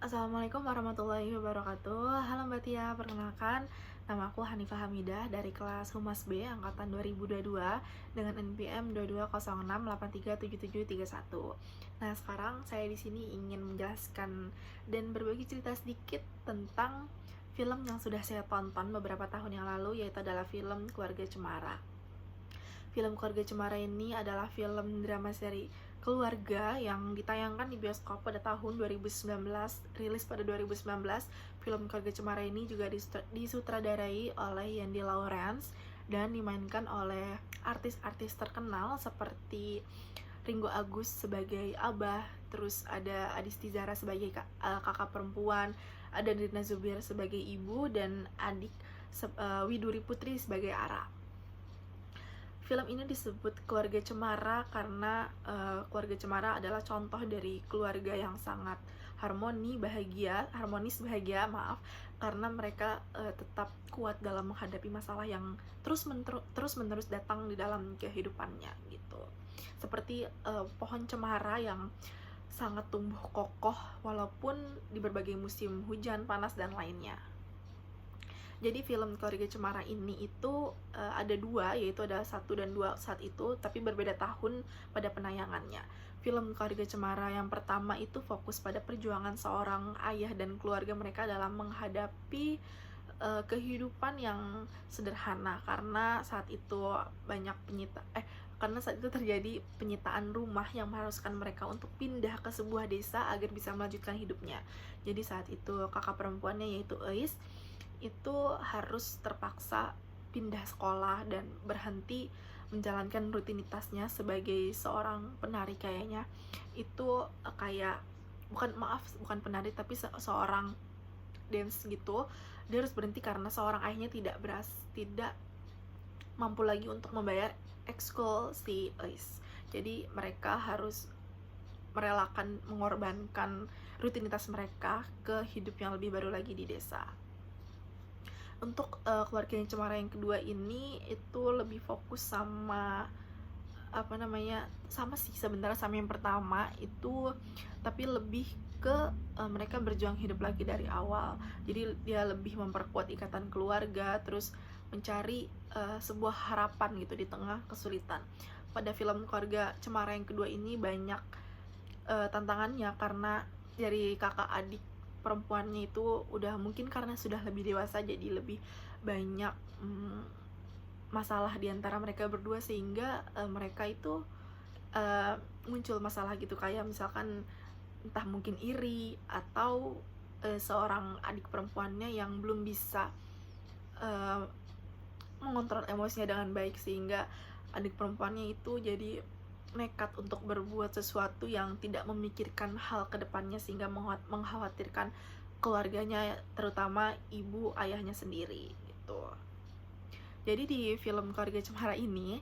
Assalamualaikum warahmatullahi wabarakatuh. Halo Mbak Tia, perkenalkan nama aku Hanifah Hamidah dari kelas Humas B angkatan 2022 dengan NPM 2206837731. Nah, sekarang saya di sini ingin menjelaskan dan berbagi cerita sedikit tentang film yang sudah saya tonton beberapa tahun yang lalu, yaitu adalah film Keluarga Cemara. Film Keluarga Cemara ini adalah film drama seri keluarga yang ditayangkan di bioskop pada tahun 2019, rilis pada 2019. Film Keluarga Cemara ini juga disutradarai oleh Yandy Lawrence dan dimainkan oleh artis-artis terkenal seperti Ringgo Agus sebagai Abah, terus ada Adisti Zara sebagai kakak perempuan, ada Nirina Zubir sebagai ibu, dan adik Widuri Putri sebagai Ara. Film ini disebut Keluarga Cemara karena keluarga Cemara adalah contoh dari keluarga yang sangat harmonis bahagia, karena mereka tetap kuat dalam menghadapi masalah yang terus-menerus datang di dalam kehidupannya gitu. Seperti pohon cemara yang sangat tumbuh kokoh walaupun di berbagai musim hujan, panas, dan lainnya. Jadi film Keluarga Cemara ini itu ada dua, yaitu ada 1 dan 2 saat itu, tapi berbeda tahun pada penayangannya. Film Keluarga Cemara yang pertama itu fokus pada perjuangan seorang ayah dan keluarga mereka dalam menghadapi kehidupan yang sederhana, karena saat itu terjadi penyitaan rumah yang mengharuskan mereka untuk pindah ke sebuah desa agar bisa melanjutkan hidupnya. Jadi saat itu kakak perempuannya, yaitu Eis, itu harus terpaksa pindah sekolah dan berhenti menjalankan rutinitasnya sebagai seorang penari. Kayaknya itu kayak bukan penari tapi seorang dance gitu. Dia harus berhenti karena seorang ayahnya tidak mampu lagi untuk membayar ekskul si Eis. Jadi mereka harus mengorbankan rutinitas mereka ke hidup yang lebih baru lagi di desa. Untuk Keluarga yang Cemara yang kedua ini itu lebih fokus sama sama sih sebenarnya sama yang pertama itu, tapi lebih ke mereka berjuang hidup lagi dari awal. Jadi dia lebih memperkuat ikatan keluarga, terus mencari sebuah harapan gitu di tengah kesulitan. Pada film Keluarga Cemara yang kedua ini banyak tantangannya karena dari kakak adik perempuannya itu udah mungkin karena sudah lebih dewasa, jadi lebih banyak masalah di antara mereka berdua, sehingga mereka itu muncul masalah gitu, kayak misalkan entah mungkin iri atau seorang adik perempuannya yang belum bisa mengontrol emosinya dengan baik, sehingga adik perempuannya itu jadi nekat untuk berbuat sesuatu yang tidak memikirkan hal kedepannya, sehingga mengkhawatirkan keluarganya, terutama ibu ayahnya sendiri gitu. Jadi di film Keluarga Cemara ini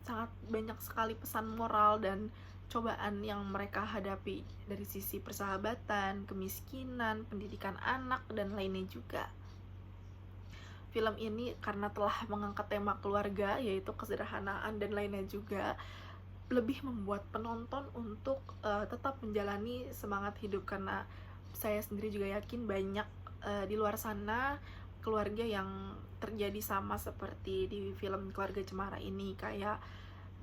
sangat banyak sekali pesan moral dan cobaan yang mereka hadapi dari sisi persahabatan, kemiskinan, pendidikan anak, dan lainnya juga. Film ini karena telah mengangkat tema keluarga, yaitu kesederhanaan dan lainnya juga, lebih membuat penonton untuk tetap menjalani semangat hidup, karena saya sendiri juga yakin banyak di luar sana keluarga yang terjadi sama seperti di film Keluarga Cemara ini, kayak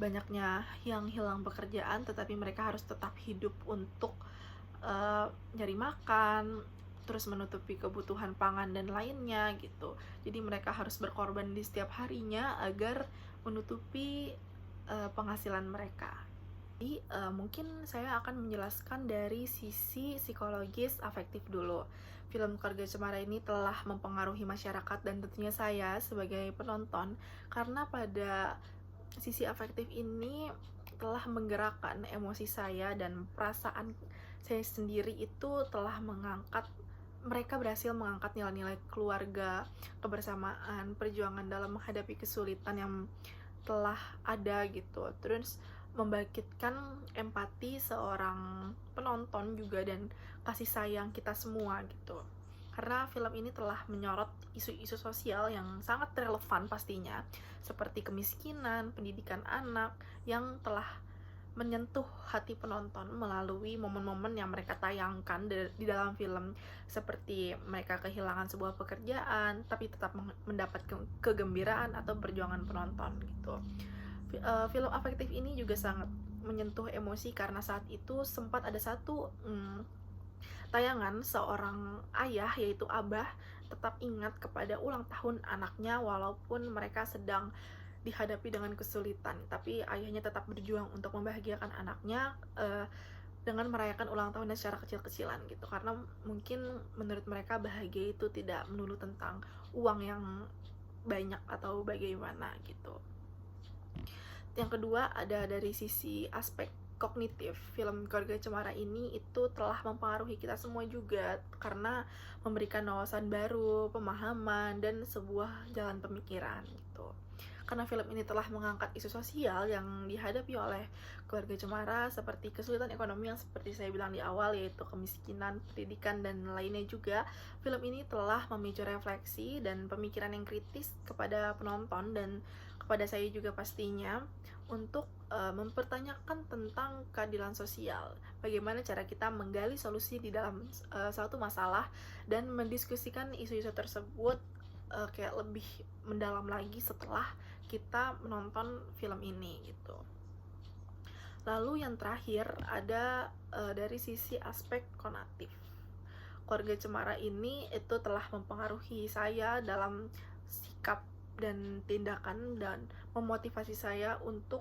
banyaknya yang hilang pekerjaan tetapi mereka harus tetap hidup untuk nyari makan, terus menutupi kebutuhan pangan dan lainnya gitu. Jadi mereka harus berkorban di setiap harinya agar menutupi penghasilan mereka. Jadi mungkin saya akan menjelaskan dari sisi psikologis afektif dulu. Film Keluarga Cemara ini telah mempengaruhi masyarakat dan tentunya saya sebagai penonton, karena pada sisi afektif ini telah menggerakkan emosi saya dan perasaan saya sendiri. Itu telah mereka berhasil mengangkat nilai-nilai keluarga, kebersamaan, perjuangan dalam menghadapi kesulitan yang telah ada gitu. Terus membangkitkan empati seorang penonton juga dan kasih sayang kita semua gitu. Karena film ini telah menyorot isu-isu sosial yang sangat relevan pastinya, seperti kemiskinan, pendidikan anak yang telah menyentuh hati penonton melalui momen-momen yang mereka tayangkan di dalam film, seperti mereka kehilangan sebuah pekerjaan tapi tetap mendapat kegembiraan atau perjuangan penonton gitu. Film afektif ini juga sangat menyentuh emosi karena saat itu sempat ada satu tayangan seorang ayah, yaitu abah, tetap ingat kepada ulang tahun anaknya walaupun mereka sedang dihadapi dengan kesulitan, tapi ayahnya tetap berjuang untuk membahagiakan anaknya dengan merayakan ulang tahunnya secara kecil-kecilan gitu, karena mungkin menurut mereka bahagia itu tidak melulu tentang uang yang banyak atau bagaimana gitu. Yang kedua ada dari sisi aspek kognitif. Film Keluarga Cemara ini itu telah mempengaruhi kita semua juga karena memberikan wawasan baru, pemahaman, dan sebuah jalan pemikiran gitu. Karena film ini telah mengangkat isu sosial yang dihadapi oleh keluarga Cemara, seperti kesulitan ekonomi yang seperti saya bilang di awal, yaitu kemiskinan, pendidikan, dan lainnya juga. Film ini telah memicu refleksi dan pemikiran yang kritis kepada penonton dan kepada saya juga pastinya, untuk mempertanyakan tentang keadilan sosial, bagaimana cara kita menggali solusi di dalam suatu masalah dan mendiskusikan isu-isu tersebut kayak lebih mendalam lagi setelah kita menonton film ini gitu. Lalu yang terakhir ada dari sisi aspek konatif. Keluarga Cemara ini itu telah mempengaruhi saya dalam sikap dan tindakan dan memotivasi saya untuk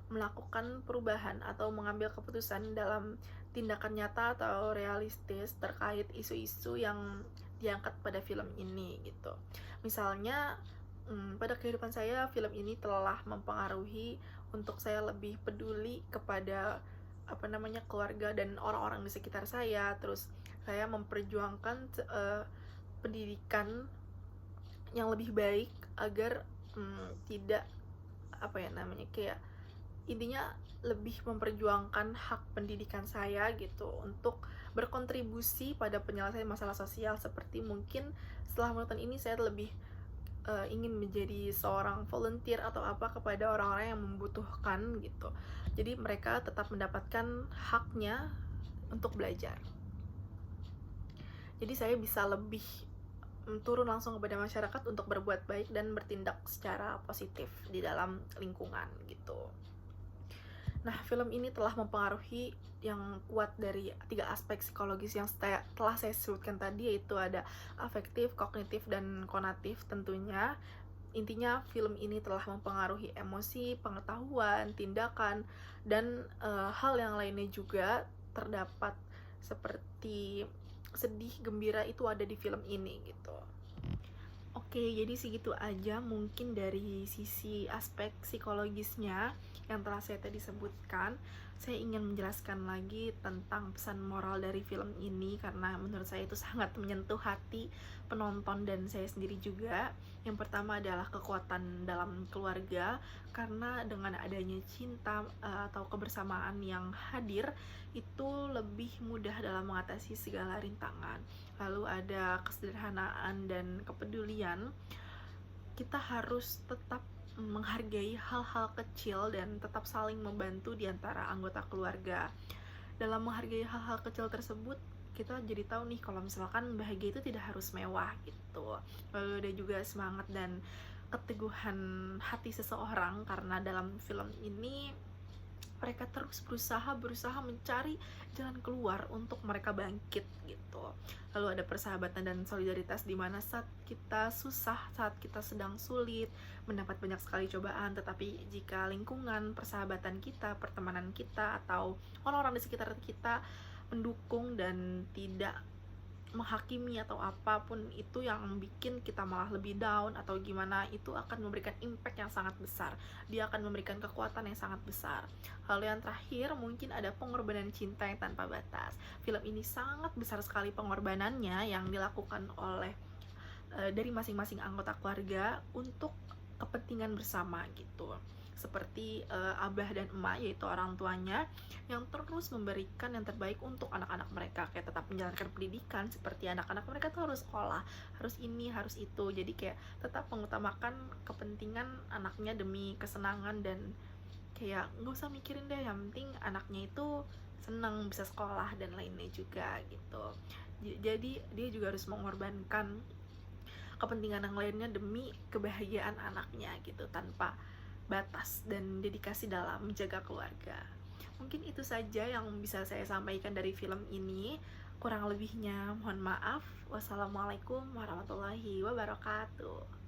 melakukan perubahan atau mengambil keputusan dalam tindakan nyata atau realistis terkait isu-isu yang diangkat pada film ini gitu. Misalnya pada kehidupan saya, film ini telah mempengaruhi untuk saya lebih peduli kepada keluarga dan orang-orang di sekitar saya. Terus saya memperjuangkan pendidikan yang lebih baik agar tidak kayak intinya lebih memperjuangkan hak pendidikan saya gitu, untuk berkontribusi pada penyelesaian masalah sosial. Seperti mungkin setelah menonton ini saya lebih ingin menjadi seorang volunteer atau apa kepada orang-orang yang membutuhkan gitu, jadi mereka tetap mendapatkan haknya untuk belajar. Jadi saya bisa lebih turun langsung kepada masyarakat untuk berbuat baik dan bertindak secara positif di dalam lingkungan gitu. Nah, film ini telah mempengaruhi yang kuat dari 3 aspek psikologis yang telah saya sebutkan tadi, yaitu ada afektif, kognitif, dan konatif tentunya. Intinya film ini telah mempengaruhi emosi, pengetahuan, tindakan, dan hal yang lainnya juga terdapat, seperti sedih, gembira, itu ada di film ini gitu. Oke, jadi segitu aja mungkin dari sisi aspek psikologisnya yang telah saya tadi sebutkan. Saya ingin menjelaskan lagi tentang pesan moral dari film ini karena menurut saya itu sangat menyentuh hati penonton dan saya sendiri juga. Yang pertama adalah kekuatan dalam keluarga, karena dengan adanya cinta atau kebersamaan yang hadir, itu lebih mudah dalam mengatasi segala rintangan. Lalu ada kesederhanaan dan kepedulian. Kita harus tetap menghargai hal-hal kecil dan tetap saling membantu di antara anggota keluarga. Dalam menghargai hal-hal kecil tersebut, kita jadi tahu nih kalau misalkan bahagia itu tidak harus mewah gitu. Lalu ada juga semangat dan keteguhan hati seseorang, karena dalam film ini mereka terus berusaha mencari jalan keluar untuk mereka bangkit gitu. Lalu ada persahabatan dan solidaritas, di mana saat kita susah, saat kita sedang sulit, mendapat banyak sekali cobaan, tetapi jika lingkungan, persahabatan kita, pertemanan kita, atau orang-orang di sekitar kita mendukung dan tidak menghakimi atau apapun itu yang bikin kita malah lebih down atau gimana, itu akan memberikan impact yang sangat besar. Dia akan memberikan kekuatan yang sangat besar. Lalu yang terakhir mungkin ada pengorbanan cinta yang tanpa batas. Film ini sangat besar sekali pengorbanannya yang dilakukan oleh dari masing-masing anggota keluarga untuk kepentingan bersama gitu. Seperti abah dan emak, yaitu orang tuanya, yang terus memberikan yang terbaik untuk anak-anak mereka, kayak tetap menjalankan pendidikan, seperti anak-anak mereka tuh harus sekolah, harus ini, harus itu, jadi kayak tetap mengutamakan kepentingan anaknya demi kesenangan dan kayak nggak usah mikirin deh, yang penting anaknya itu seneng bisa sekolah dan lainnya juga gitu. Jadi dia juga harus mengorbankan kepentingan yang lainnya demi kebahagiaan anaknya gitu, tanpa batas dan dedikasi dalam menjaga keluarga. Mungkin itu saja yang bisa saya sampaikan dari film ini. Kurang lebihnya mohon maaf. Wassalamualaikum warahmatullahi wabarakatuh.